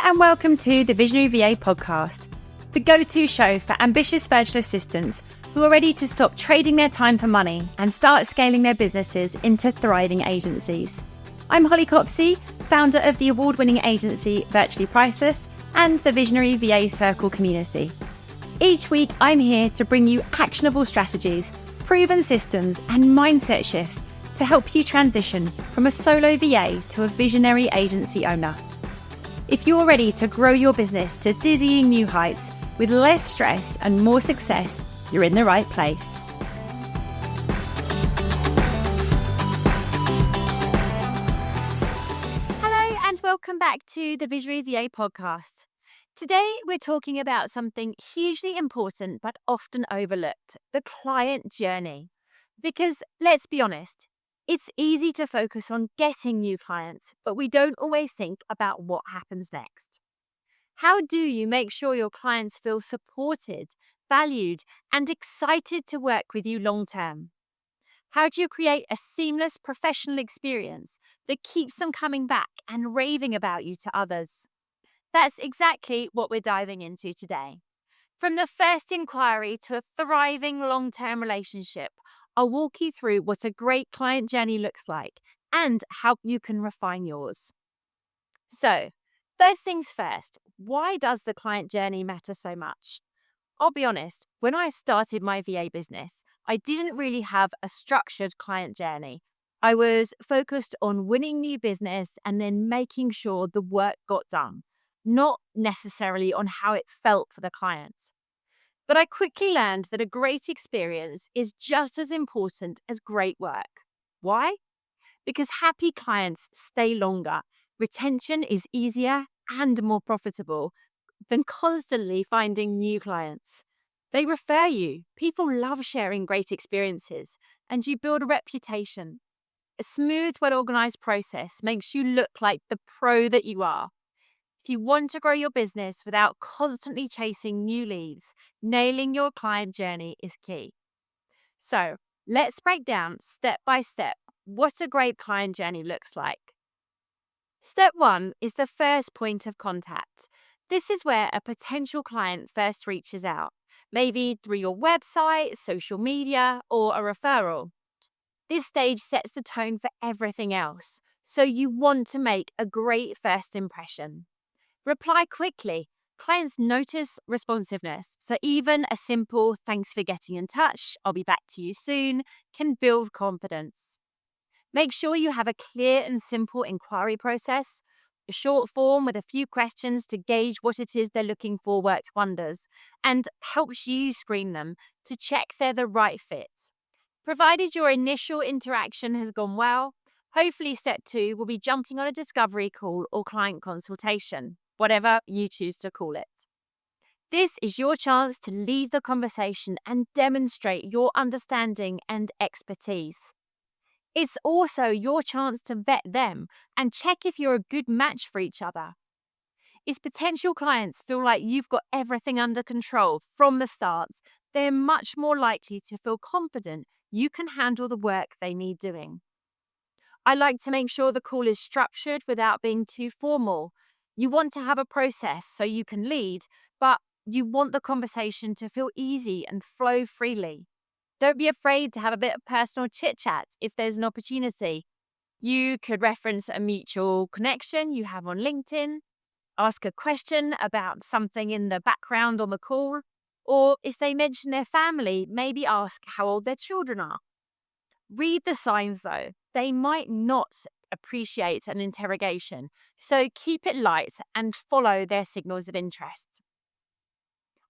and welcome to the Visionary VA podcast, the go-to show for ambitious virtual assistants who are ready to stop trading their time for money and start scaling their businesses into thriving agencies. I'm Holly Copsey, founder of the award-winning agency Virtually Priceless and the Visionary VA Circle community. Each week, I'm here to bring you actionable strategies, proven systems, and mindset shifts to help you transition from a solo VA to a visionary agency owner. If you're ready to grow your business to dizzying new heights with less stress and more success, you're in the right place. Hello and welcome back to the Visionary VA podcast. Today we're talking about something hugely important but often overlooked, the client journey. Because let's be honest, it's easy to focus on getting new clients, but we don't always think about what happens next. How do you make sure your clients feel supported, valued, and excited to work with you long term? How do you create a seamless professional experience that keeps them coming back and raving about you to others? That's exactly what we're diving into today. From the first inquiry to a thriving long-term relationship, I'll walk you through what a great client journey looks like and how you can refine yours. So, first things first, why does the client journey matter so much? I'll be honest, when I started my VA business, I didn't really have a structured client journey. I was focused on winning new business and then making sure the work got done, not necessarily on how it felt for the client. But I quickly learned that a great experience is just as important as great work. Why? Because happy clients stay longer. Retention is easier and more profitable than constantly finding new clients. They refer you. People love sharing great experiences, and you build a reputation. A smooth, well-organized process makes you look like the pro that you are. If you want to grow your business without constantly chasing new leads, nailing your client journey is key. So let's break down step by step what a great client journey looks like. Step 1 is the first point of contact. This is where a potential client first reaches out, maybe through your website, social media, or a referral. This stage sets the tone for everything else, so you want to make a great first impression. Reply quickly. Clients notice responsiveness, so even a simple "thanks for getting in touch, I'll be back to you soon" can build confidence. Make sure you have a clear and simple inquiry process. A short form with a few questions to gauge what it is they're looking for works wonders and helps you screen them to check they're the right fit. Provided your initial interaction has gone well, hopefully step 2 will be jumping on a discovery call or client consultation, whatever you choose to call it. This is your chance to lead the conversation and demonstrate your understanding and expertise. It's also your chance to vet them and check if you're a good match for each other. If potential clients feel like you've got everything under control from the start, they're much more likely to feel confident you can handle the work they need doing. I like to make sure the call is structured without being too formal. You want to have a process so you can lead, but you want the conversation to feel easy and flow freely. Don't be afraid to have a bit of personal chit-chat if there's an opportunity. You could reference a mutual connection you have on LinkedIn, ask a question about something in the background on the call, or if they mention their family, maybe ask how old their children are. Read the signs though. They might not appreciate an interrogation, so keep it light and follow their signals of interest.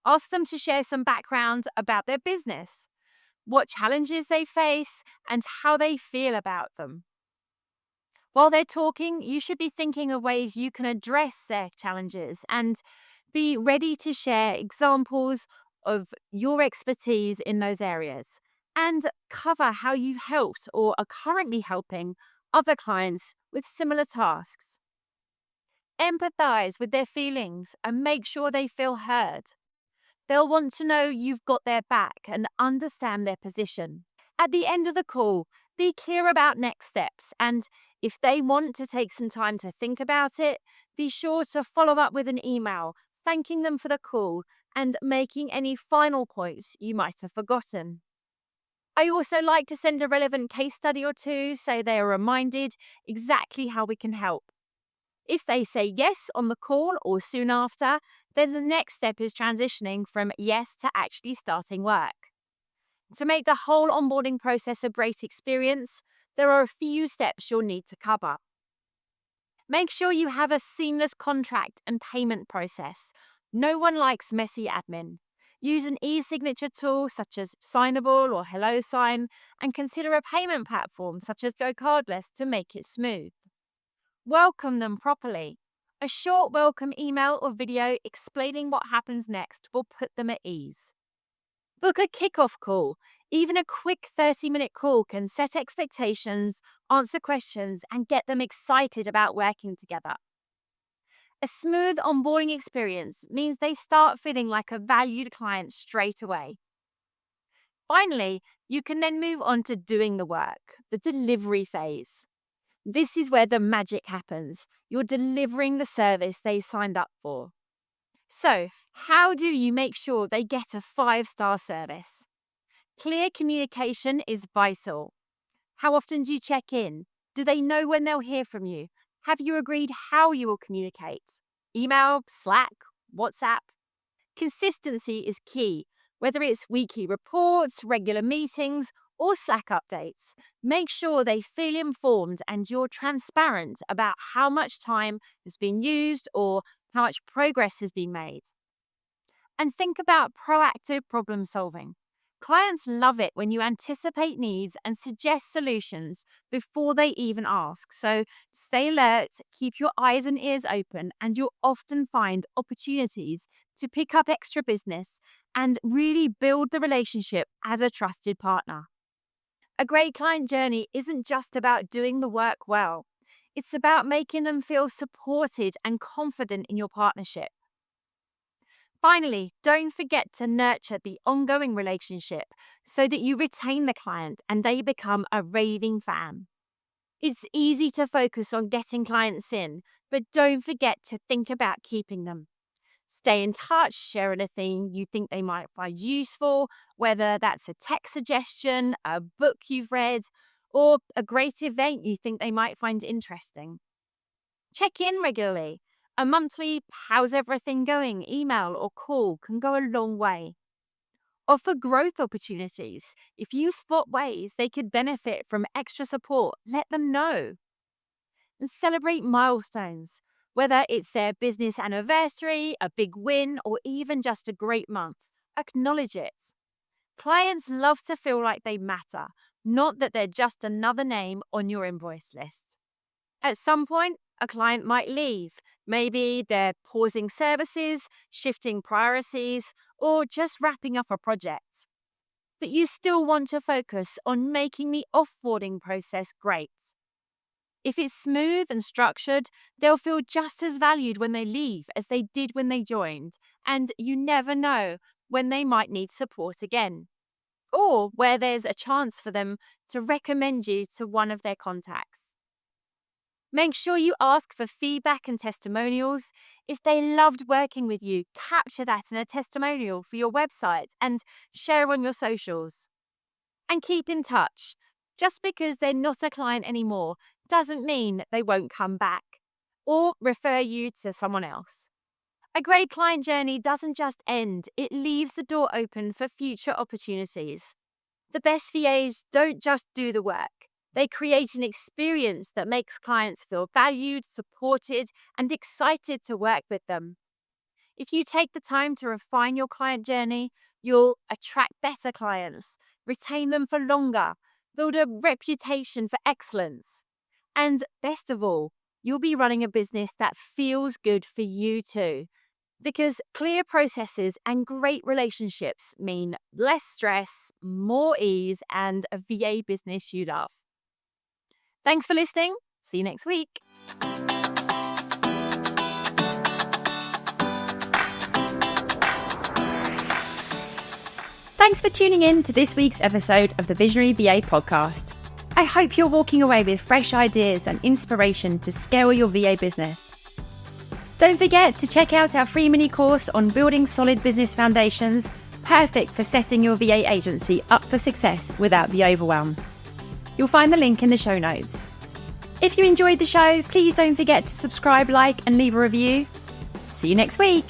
Ask them to share some background about their business, what challenges they face, and how they feel about them. While they're talking, you should be thinking of ways you can address their challenges and be ready to share examples of your expertise in those areas and cover how you've helped or are currently helping other clients with similar tasks. Empathize with their feelings and make sure they feel heard. They'll want to know you've got their back and understand their position. At the end of the call, be clear about next steps, and If they want to take some time to think about it, be sure to follow up with an email, thanking them for the call and making any final points you might have forgotten. I also like to send a relevant case study or two so they are reminded exactly how we can help. If they say yes on the call or soon after, then the next step is transitioning from yes to actually starting work. To make the whole onboarding process a great experience, there are a few steps you'll need to cover. Make sure you have a seamless contract and payment process. No one likes messy admin. Use an e-signature tool such as Signable or HelloSign, and consider a payment platform such as GoCardless to make it smooth. Welcome them properly. A short welcome email or video explaining what happens next will put them at ease. Book a kickoff call. Even a quick 30-minute call can set expectations, answer questions, and get them excited about working together. A smooth onboarding experience means they start feeling like a valued client straight away. Finally, you can then move on to doing the work, the delivery phase. This is where the magic happens. You're delivering the service they signed up for. So, how do you make sure they get a 5-star service? Clear communication is vital. How often do you check in? Do they know when they'll hear from you? Have you agreed how you will communicate? Email, Slack, WhatsApp? Consistency is key. Whether it's weekly reports, regular meetings, or Slack updates, make sure they feel informed and you're transparent about how much time has been used or how much progress has been made. And think about proactive problem solving. Clients love it when you anticipate needs and suggest solutions before they even ask. So stay alert, keep your eyes and ears open, and you'll often find opportunities to pick up extra business and really build the relationship as a trusted partner. A great client journey isn't just about doing the work well. It's about making them feel supported and confident in your partnership. Finally, don't forget to nurture the ongoing relationship so that you retain the client and they become a raving fan. It's easy to focus on getting clients in, but don't forget to think about keeping them. Stay in touch, share anything you think they might find useful, whether that's a tech suggestion, a book you've read, or a great event you think they might find interesting. Check in regularly. A monthly "how's everything going" email or call can go a long way. Offer growth opportunities. If you spot ways they could benefit from extra support, let them know. And celebrate milestones. Whether it's their business anniversary, a big win, or even just a great month, acknowledge it. Clients love to feel like they matter, not that they're just another name on your invoice list. At some point, a client might leave. Maybe they're pausing services, shifting priorities, or just wrapping up a project. But you still want to focus on making the offboarding process great. If it's smooth and structured, they'll feel just as valued when they leave as they did when they joined, and you never know when they might need support again, or where there's a chance for them to recommend you to one of their contacts. Make sure you ask for feedback and testimonials. If they loved working with you, capture that in a testimonial for your website and share on your socials. And keep in touch. Just because they're not a client anymore doesn't mean they won't come back or refer you to someone else. A great client journey doesn't just end, it leaves the door open for future opportunities. The best VAs don't just do the work. They create an experience that makes clients feel valued, supported, and excited to work with them. If you take the time to refine your client journey, you'll attract better clients, retain them for longer, build a reputation for excellence. And best of all, you'll be running a business that feels good for you too. Because clear processes and great relationships mean less stress, more ease, and a VA business you love. Thanks for listening. See you next week. Thanks for tuning in to this week's episode of the Visionary VA podcast. I hope you're walking away with fresh ideas and inspiration to scale your VA business. Don't forget to check out our free mini course on building solid business foundations, perfect for setting your VA agency up for success without the overwhelm. You'll find the link in the show notes. If you enjoyed the show, please don't forget to subscribe, like, and leave a review. See you next week.